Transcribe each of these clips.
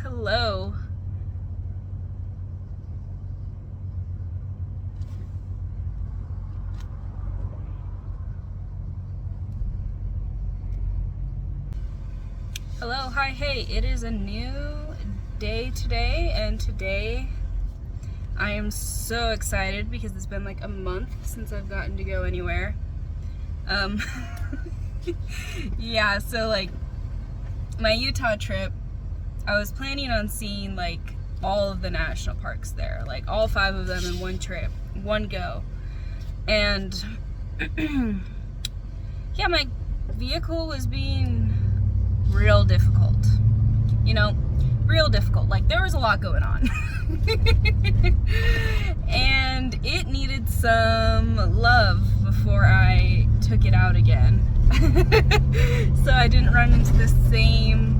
Hello. Hello, hi, hey, it is a new day today, and today I am so excited because it's been like a month since I've gotten to go anywhere. Yeah, so like my Utah trip, I was planning on seeing like all of the national parks there, like all 5 of them in one trip, one go. And yeah, my vehicle was being real difficult. You know, real difficult. Like there was a lot going on. And it needed some love before I took it out again. So I didn't run into the same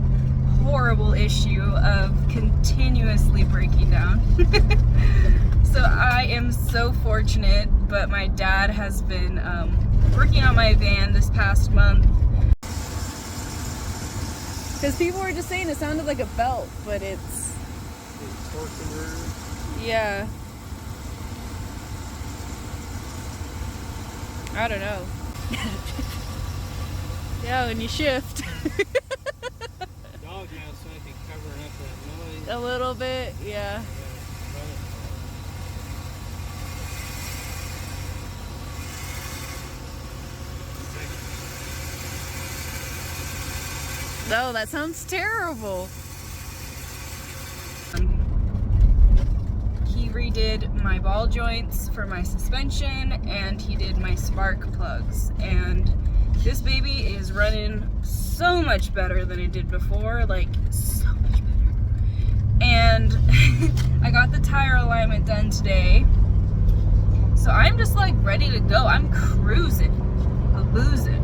horrible issue of continuously breaking down. So I am so fortunate, but my dad has been working on my van this past month. Because people were just saying it sounded like a belt, but it's yeah. I don't know. Yeah, when you shift. Dog mouth, so I can cover up that noise. A little bit, yeah. No, that sounds terrible. He redid my ball joints for my suspension, and he did my spark plugs, and this baby is running so much better than it did before, like so much better. And I got the tire alignment done today, so I'm just like ready to go. I'm cruising, boozing.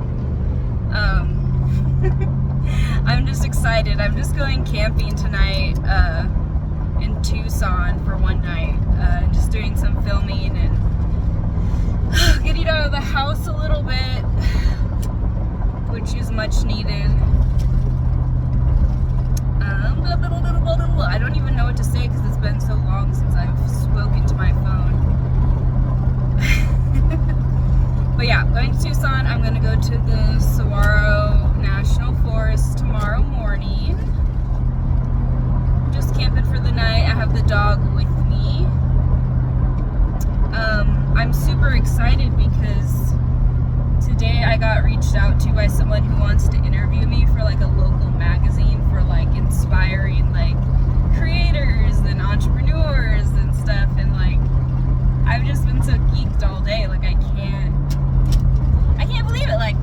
I'm just excited. I'm just going camping tonight in Tucson for one night, just doing some filming and getting out of the house a little bit, which is much needed. I don't even know what to say because it's been so long since I've spoken to my phone. But yeah, going to Tucson. I'm going to go to the Saguaro National Forest tomorrow morning. Just camping for the night. I have the dog with me. I'm super excited because today I got reached out to by someone who wants to interview me for like a local magazine for like inspiring like creators and entrepreneurs and stuff, and like I've just been so geeked all day, like I can't believe it. Like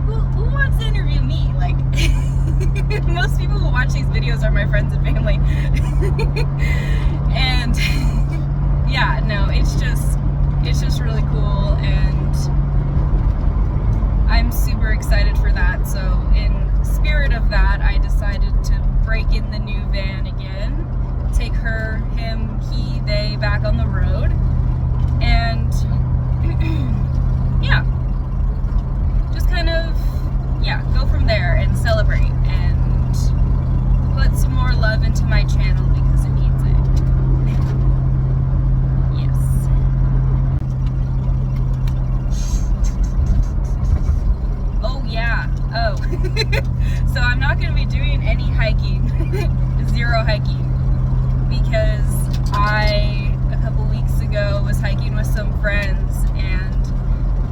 who wants to interview me? Like most people who watch these videos are my friends and family. And yeah, no, it's just really cool, and I'm super excited for that. So in spirit of that, I decided to break in the new van again, take her, him, he, they back on the road, and yeah, just kind of, yeah, go from there and celebrate and put some more love into my channel because it needs it. Yes. Oh yeah. Oh. So I'm not going to be doing any hiking, zero hiking, because I, a couple weeks ago, was hiking with some friends and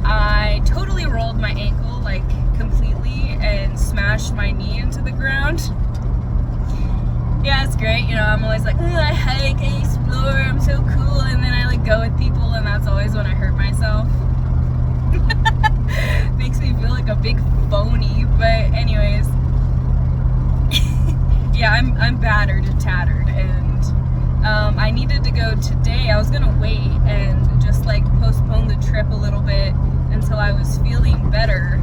I totally rolled my ankle like completely and smashed my knee into the ground. Yeah, it's great. You know, I'm always like, oh, I hike, I explore, I'm so cool. And then I like go with people, and that's always when I hurt myself. Makes me feel like a big phony. But anyways, yeah, I'm battered and tattered, and I needed to go today. I was gonna wait and just like postpone the trip a little bit until I was feeling better.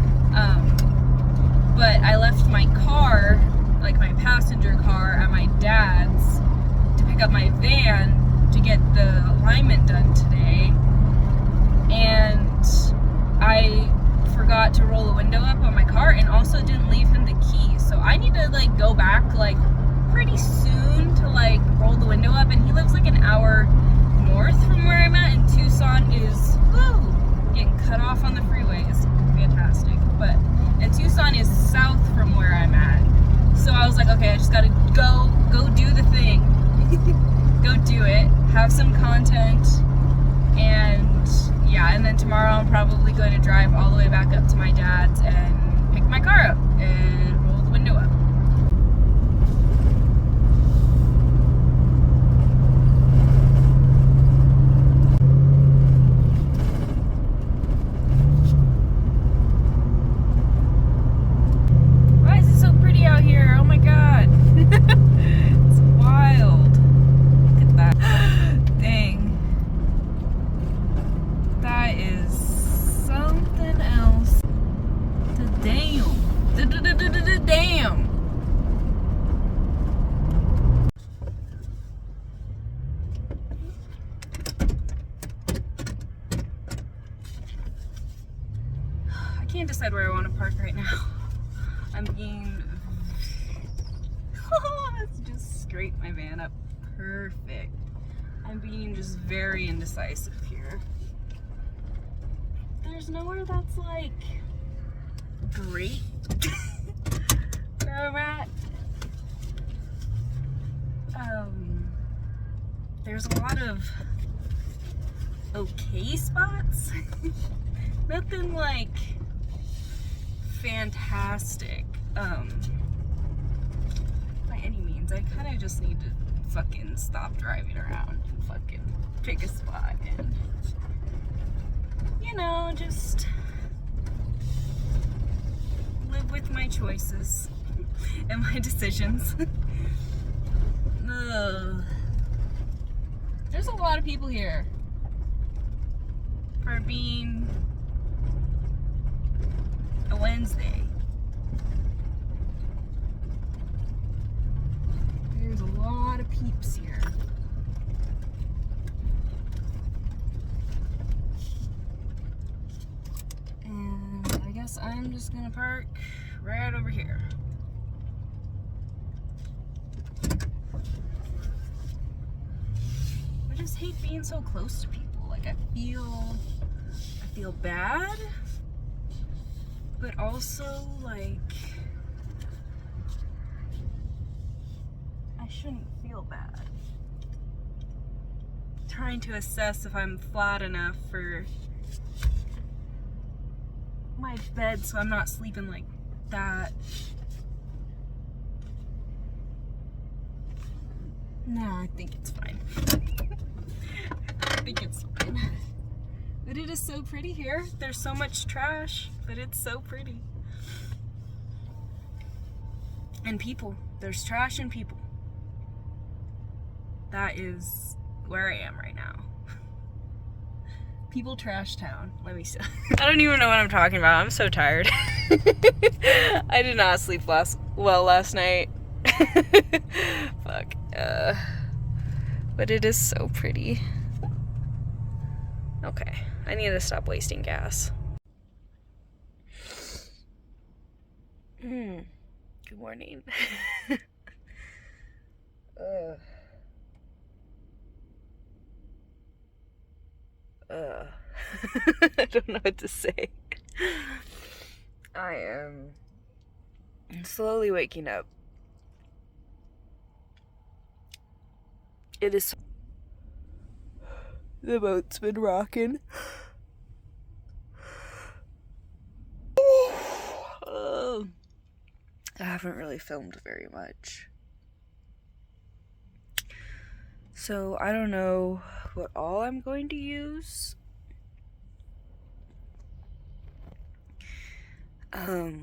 But I left my car, like my passenger car, at my dad's to pick up my van to get the alignment done today, and I forgot forgot to roll the window up on my car and also didn't leave him the key. So I need to like go back like pretty soon to like roll the window up, and he lives like an hour north from where I'm at, and Tucson is getting cut off on the freeway is fantastic. And Tucson is south from where I'm at. So I was like, okay, I just gotta go do the thing. Go do it, have some content, and yeah, and then tomorrow I'm probably going to drive all the way back up to my dad's and pick my car up and roll the window up. Why is it so pretty out here? Oh my god. It's wild. Look at that. Dang. That is something else. Damn. Damn. I can't decide where I want to park right now. I'm being... Let's just scrape my van up. Perfect. I'm being just very indecisive here. There's nowhere that's like great where I'm at. There's a lot of okay spots. Nothing like fantastic by any means. I kind of just need to fucking stop driving around and fucking pick a spot and, you know, just live with my choices and my decisions. Ugh. There's a lot of people here for being a Wednesday. There's a lot of peeps here. And I guess I'm just gonna park right over here. I just hate being so close to people. Like I feel bad, but also like I shouldn't feel bad. Trying to assess if I'm flat enough for my bed so I'm not sleeping like that. No, I think it's fine. I think it's fine. But it is so pretty here. There's so much trash, but it's so pretty. And people. There's trash and people. That is where I am right now. People trash town. Let me see. I don't even know what I'm talking about. I'm so tired. I did not sleep well last night. Fuck. But it is so pretty. Okay, I need to stop wasting gas. Good morning. I don't know what to say. I am slowly waking up. It is. The boat's been rocking. I haven't really filmed very much. So I don't know what all I'm going to use. Oh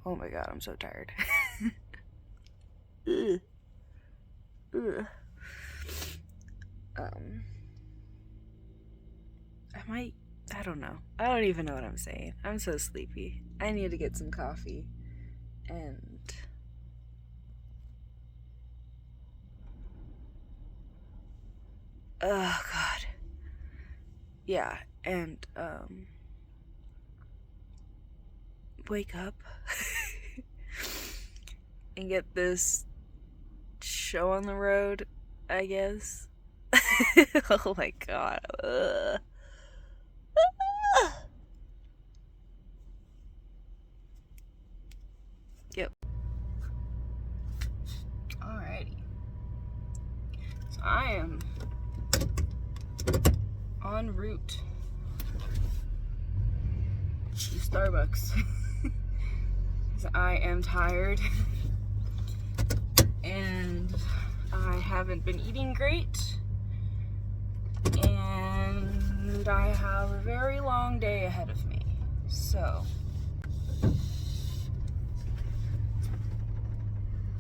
my god, I'm so tired. I don't know. I don't even know what I'm saying. I'm so sleepy. I need to get some coffee. And oh god. yeah, and wake up and get this show on the road, I guess. Oh my god. Ugh. Yep. Alrighty. So I am en route to Starbucks. Because I am tired and I haven't been eating great, and I have a very long day ahead of me. So,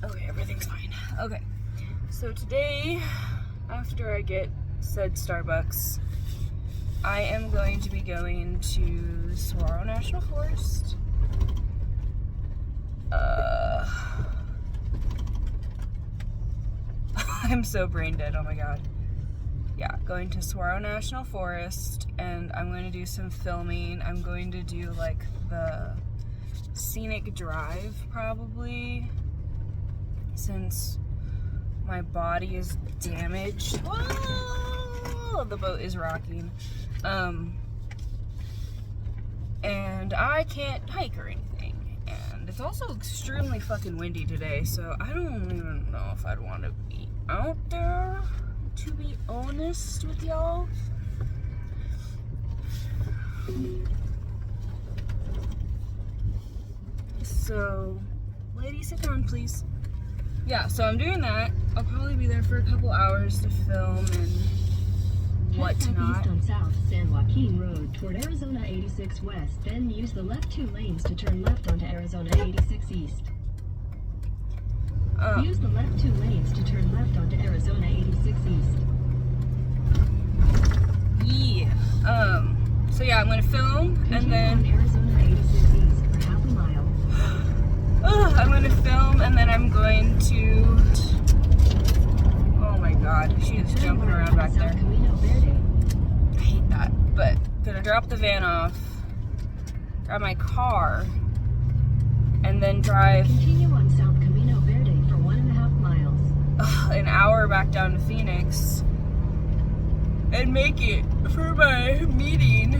okay, everything's fine. Okay, so today, after I get said Starbucks, I am going to be going to Saguaro National Forest. I'm so brain dead, oh my god. Yeah, going to Saguaro National Forest, and I'm going to do some filming. I'm going to do like the scenic drive probably, since my body is damaged. Whoa! The boat is rocking. And I can't hike or anything. And it's also extremely fucking windy today, so I don't even know if I'd want to be out there, to be honest with y'all. So, lady, sit down, please. Yeah, so I'm doing that. I'll probably be there for a couple hours to film and whatnot. East on South San Joaquin Road toward Arizona 86 West, then use the left 2 lanes to turn left onto Arizona 86 East. Use the left 2 lanes to turn left onto Arizona 86 East. Yeah. So yeah, I'm gonna film and then Arizona 86 East for half a mile. I'm gonna film and then I'm going to. Oh my god, she is jumping around back there. I hate that. But gonna drop the van off, grab my car, and then drive Continue on South Camino Verde for 1.5 miles. an hour back down to Phoenix and make it for my meeting,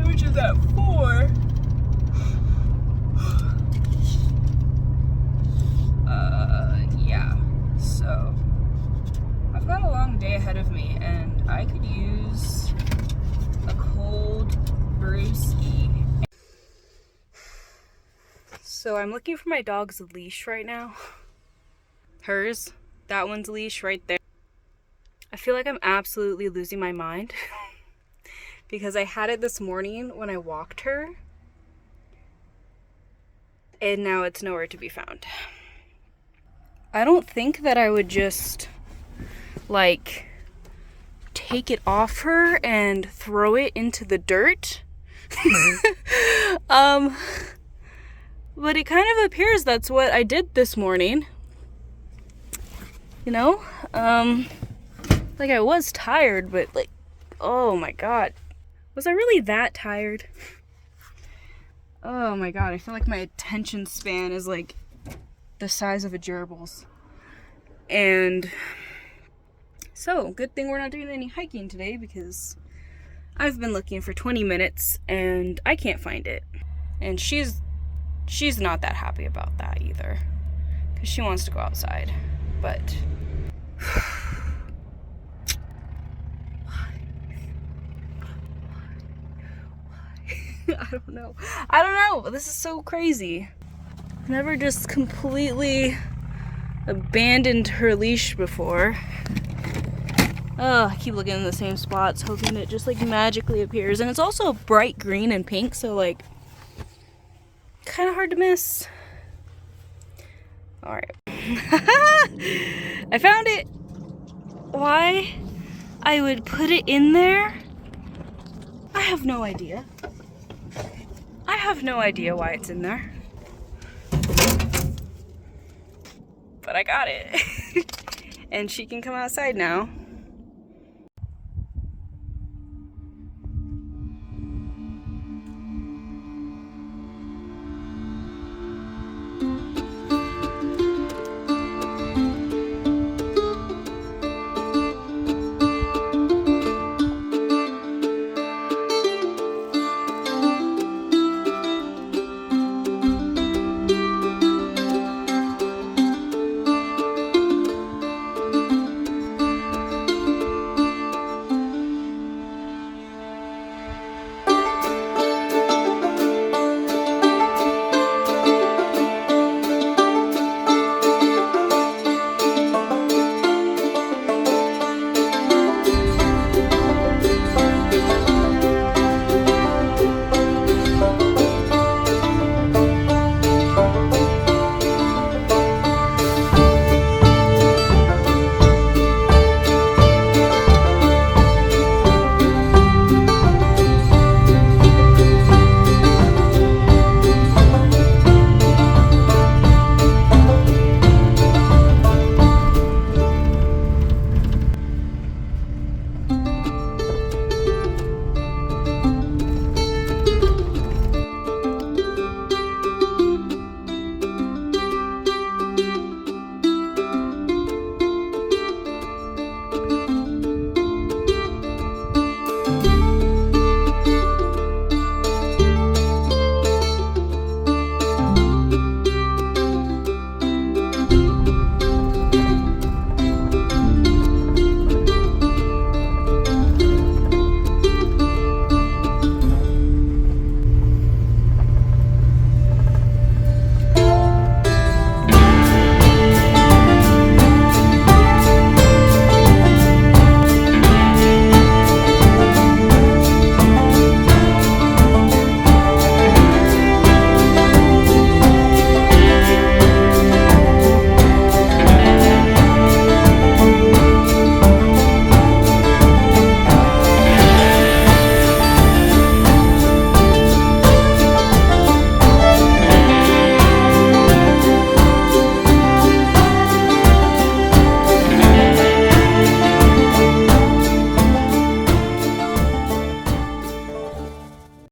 which is at 4. Yeah, so I've got a long day ahead of me and I could use a cold brewski. So I'm looking for my dog's leash right now. Hers, that one's leash right there. I feel like I'm absolutely losing my mind because I had it this morning when I walked her and now it's nowhere to be found. I don't think that I would just like take it off her and throw it into the dirt. But it kind of appears that's what I did this morning. You know? Like I was tired, but like, oh my god. Was I really that tired? Oh my god, I feel like my attention span is like the size of a gerbil's. And so, good thing we're not doing any hiking today because I've been looking for 20 minutes and I can't find it. And she's not that happy about that either because she wants to go outside. But I don't know. This is so crazy. Never just completely abandoned her leash before. Oh, I keep looking in the same spots, hoping it just like magically appears. And it's also bright green and pink, so like kind of hard to miss. All right. I found it. Why I would put it in there, I have no idea. I have no idea why it's in there. But I got it. And she can come outside now.